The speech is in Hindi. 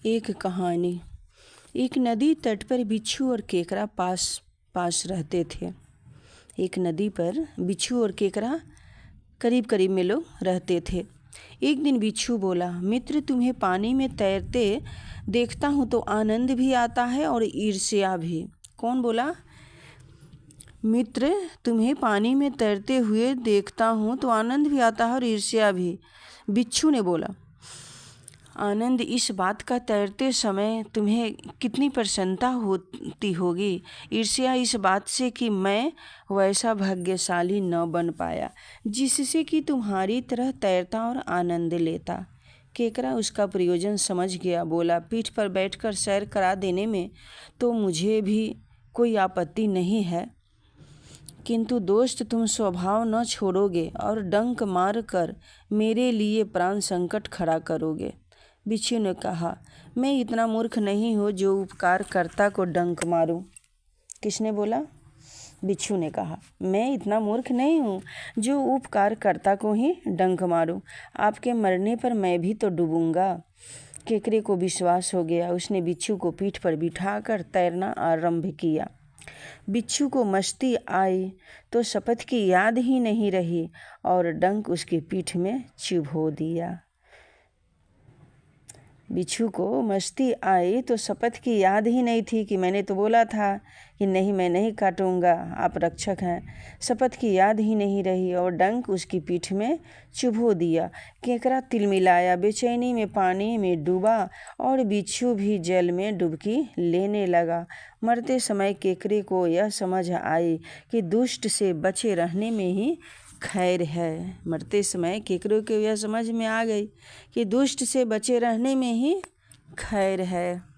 एक कहानी। एक नदी तट पर बिच्छू और केकड़ा पास पास रहते थे। एक नदी पर बिच्छू और केकड़ा करीब करीब में लोग रहते थे। एक दिन बिच्छू बोला, मित्र, तुम्हें पानी में तैरते देखता हूँ तो आनंद भी आता है और ईर्ष्या भी। कौन बोला? मित्र, तुम्हें पानी में तैरते हुए देखता हूँ तो आनंद भी आता है और ईर्ष्या भी। बिच्छू ने बोला, आनंद इस बात का तैरते समय तुम्हें कितनी प्रसन्नता होती होगी, ईर्ष्या इस बात से कि मैं वैसा भाग्यशाली न बन पाया जिससे कि तुम्हारी तरह तैरता और आनंद लेता। केकड़ा उसका प्रयोजन समझ गया, बोला, पीठ पर बैठकर सैर करा देने में तो मुझे भी कोई आपत्ति नहीं है, किंतु दोस्त, तुम स्वभाव न छोड़ोगे और डंक मार कर मेरे लिए प्राण संकट खड़ा करोगे। बिच्छू ने कहा, मैं इतना मूर्ख नहीं हूँ जो उपकारकर्ता को डंक मारूं। किसने बोला? बिच्छू ने कहा, मैं इतना मूर्ख नहीं हूँ जो उपकारकर्ता को ही डंक मारूं। आपके मरने पर मैं भी तो डूबूंगा। केकड़े को विश्वास हो गया। उसने बिच्छू को पीठ पर बिठाकर तैरना आरंभ किया। बिच्छू को मस्ती आई तो शपथ की याद ही नहीं रही और डंक उसकी पीठ में चुभो दिया। बिच्छू को मस्ती आई तो शपथ की याद ही नहीं थी कि मैंने तो बोला था कि नहीं, मैं नहीं काटूंगा, आप रक्षक हैं। शपथ की याद ही नहीं रही और डंक उसकी पीठ में चुभो दिया। केकड़ा तिलमिलाया, बेचैनी में पानी में डूबा और बिच्छू भी जल में डुबकी लेने लगा। मरते समय केकड़े को यह समझ आई कि दुष्ट से बचे रहने में ही खैर है। मरते समय केकड़े को यह समझ में आ गई कि दुष्ट से बचे रहने में ही खैर है।